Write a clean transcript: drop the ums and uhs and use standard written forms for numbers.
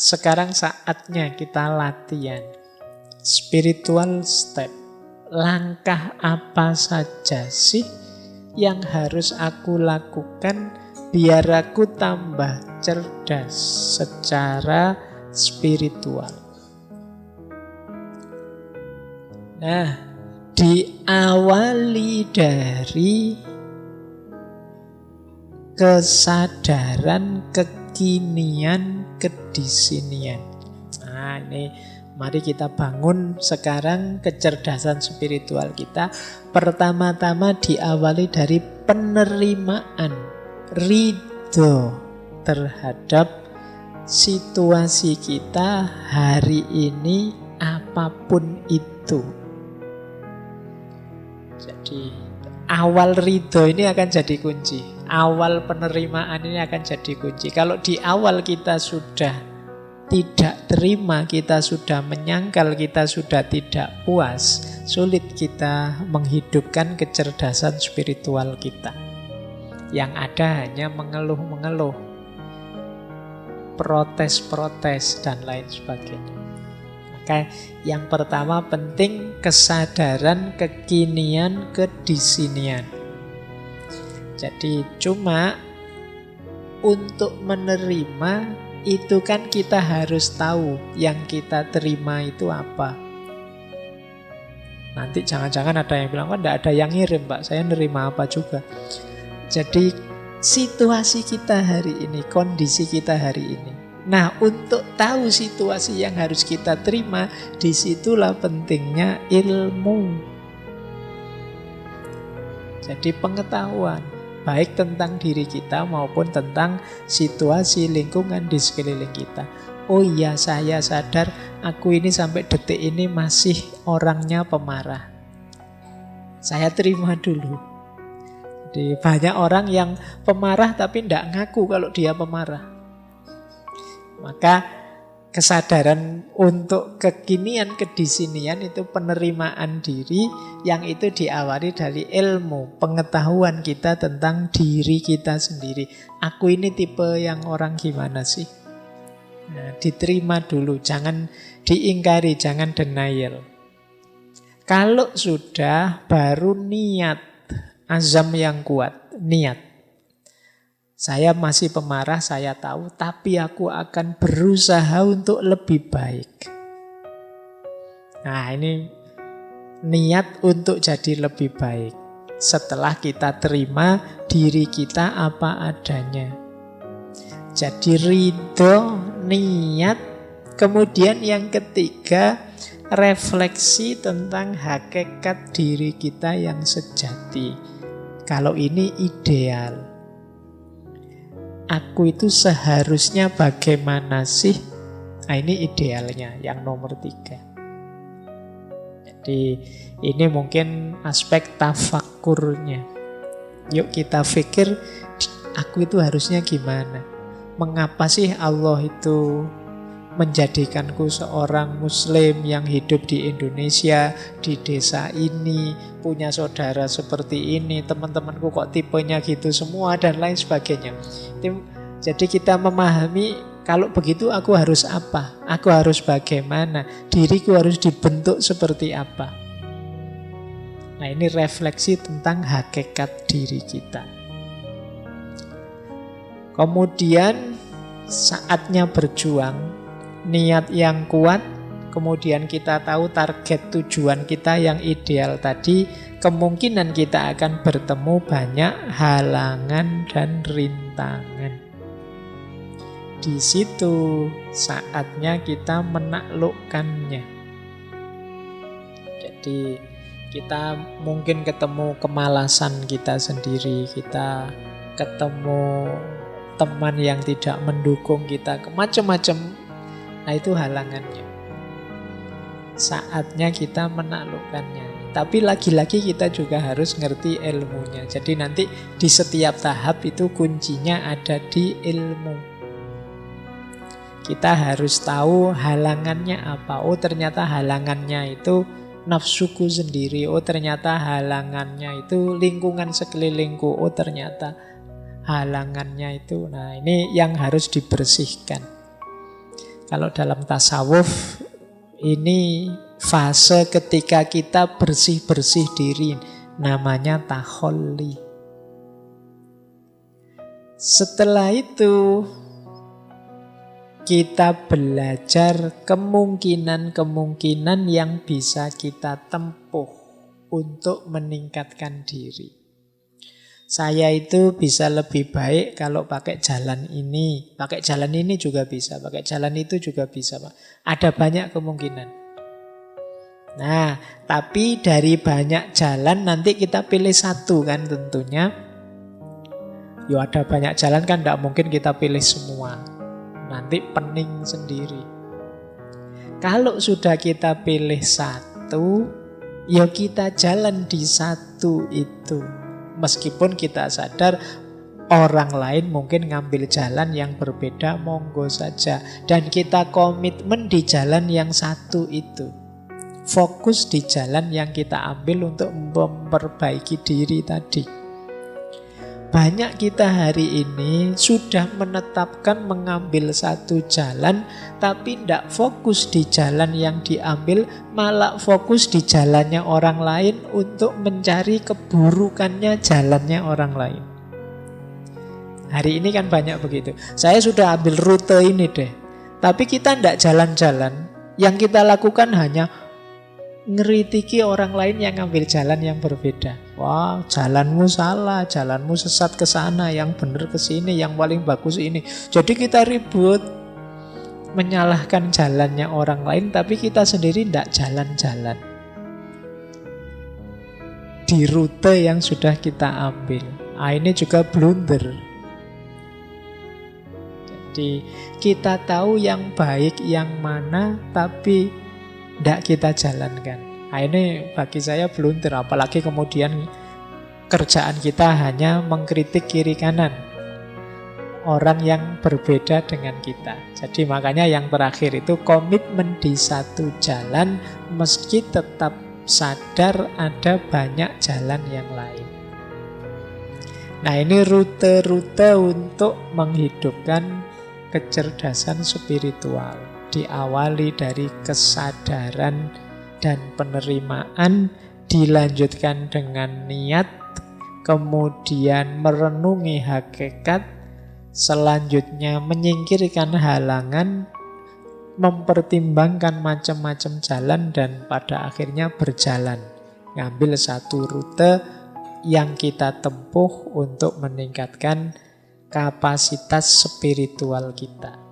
sekarang saatnya kita latihan. Spiritual step. Langkah apa saja sih yang harus aku lakukan biar aku tambah cerdas secara spiritual? Nah, diawali dari kesadaran kekinian kedisinian. Nah, ini mari kita bangun sekarang kecerdasan spiritual kita. Pertama-tama diawali dari penerimaan, ridho terhadap situasi kita hari ini apapun itu. Jadi awal ridho ini akan jadi kunci. Awal penerimaan ini akan jadi kunci. Kalau di awal kita sudah tidak terima, kita sudah menyangkal, kita sudah tidak puas, sulit kita menghidupkan kecerdasan spiritual kita. Yang ada hanya mengeluh-mengeluh, protes-protes, dan lain sebagainya. Maka yang pertama penting kesadaran kekinian kedisinian. Jadi cuma untuk menerima itu kan kita harus tahu yang kita terima itu apa. Nanti jangan-jangan ada yang bilang, kok enggak ada yang ngirim Pak, saya nerima apa juga. Jadi situasi kita hari ini, kondisi kita hari ini. Nah, untuk tahu situasi yang harus kita terima, disitulah pentingnya ilmu. Jadi pengetahuan, baik tentang diri kita maupun tentang situasi lingkungan di sekeliling kita. Oh iya, saya sadar aku ini sampai detik ini masih orangnya pemarah. Saya terima dulu. Jadi banyak orang yang pemarah tapi tidak ngaku kalau dia pemarah. Maka kesadaran untuk kekinian kedisinian itu penerimaan diri yang itu diawali dari ilmu, pengetahuan kita tentang diri kita sendiri. Aku ini tipe yang orang gimana sih? Nah, diterima dulu, jangan diingkari, jangan denial. Kalau sudah, baru niat, azam yang kuat, niat. Saya masih pemarah, saya tahu, tapi aku akan berusaha untuk lebih baik. Nah, ini niat untuk jadi lebih baik. Setelah kita terima diri kita apa adanya. Jadi ridho, niat. Kemudian yang ketiga, refleksi tentang hakikat diri kita yang sejati. Kalau ini ideal. Aku itu seharusnya bagaimana sih? Nah, ini idealnya yang nomor 3. Jadi ini mungkin aspek tafakkurnya. Yuk kita pikir, aku itu harusnya gimana? Mengapa sih Allah itu menjadikanku seorang muslim yang hidup di Indonesia, di desa ini, punya saudara seperti ini, teman-temanku kok tipenya gitu semua, dan lain sebagainya. Jadi kita memahami, kalau begitu aku harus apa? Aku harus bagaimana? Diriku harus dibentuk seperti apa? Nah, ini refleksi tentang hakikat diri kita. Kemudian saatnya berjuang, niat yang kuat, kemudian kita tahu target tujuan kita yang ideal tadi, kemungkinan kita akan bertemu banyak halangan dan rintangan. Di situ saatnya kita menaklukkannya. Jadi kita mungkin ketemu kemalasan kita sendiri, kita ketemu teman yang tidak mendukung kita, macam-macam. Nah, itu halangannya. Saatnya kita menaklukkannya. Tapi lagi-lagi kita juga harus ngerti ilmunya. Jadi nanti di setiap tahap itu kuncinya ada di ilmu. Kita harus tahu halangannya apa. Oh, ternyata halangannya itu nafsuku sendiri. Oh, ternyata halangannya itu lingkungan sekelilingku. Oh, ternyata halangannya itu. Nah, ini yang harus dibersihkan. Kalau dalam tasawuf ini fase ketika kita bersih-bersih diri, namanya takholli. Setelah itu kita belajar kemungkinan-kemungkinan yang bisa kita tempuh untuk meningkatkan diri. Saya itu bisa lebih baik kalau pakai jalan ini. Pakai jalan ini juga bisa, pakai jalan itu juga bisa, Pak. Ada banyak kemungkinan. Nah, tapi dari banyak jalan nanti kita pilih satu kan tentunya. Ya ada banyak jalan kan tidak mungkin kita pilih semua. Nanti pening sendiri. Kalau sudah kita pilih satu, ya kita jalan di satu itu. Meskipun kita sadar orang lain mungkin ngambil jalan yang berbeda, monggo saja. Dan kita komitmen di jalan yang satu itu. Fokus di jalan yang kita ambil untuk memperbaiki diri tadi. Banyak kita hari ini sudah menetapkan mengambil satu jalan, tapi tidak fokus di jalan yang diambil, malah fokus di jalannya orang lain untuk mencari keburukannya jalannya orang lain. Hari ini kan banyak begitu. Saya sudah ambil rute ini deh, tapi kita tidak jalan-jalan. Yang kita lakukan hanya ngeritiki orang lain yang ngambil jalan yang berbeda. Wah, jalanmu salah, jalanmu sesat ke sana, yang benar ke sini, yang paling bagus ini. Jadi kita ribut menyalahkan jalannya orang lain, tapi kita sendiri tidak jalan-jalan di rute yang sudah kita ambil. Nah, ini juga blunder. Jadi kita tahu yang baik yang mana, tapi tidak kita jalankan. Nah, ini bagi saya blunder. Apalagi kemudian kerjaan kita hanya mengkritik kiri kanan orang yang berbeda dengan kita. Jadi makanya yang terakhir itu komitmen di satu jalan, meski tetap sadar ada banyak jalan yang lain. Nah, ini rute-rute untuk menghidupkan kecerdasan spiritual. Diawali dari kesadaran dan penerimaan, dilanjutkan dengan niat, kemudian merenungi hakikat, selanjutnya menyingkirkan halangan, mempertimbangkan macam-macam jalan, dan pada akhirnya berjalan. Ngambil satu rute yang kita tempuh untuk meningkatkan kapasitas spiritual kita.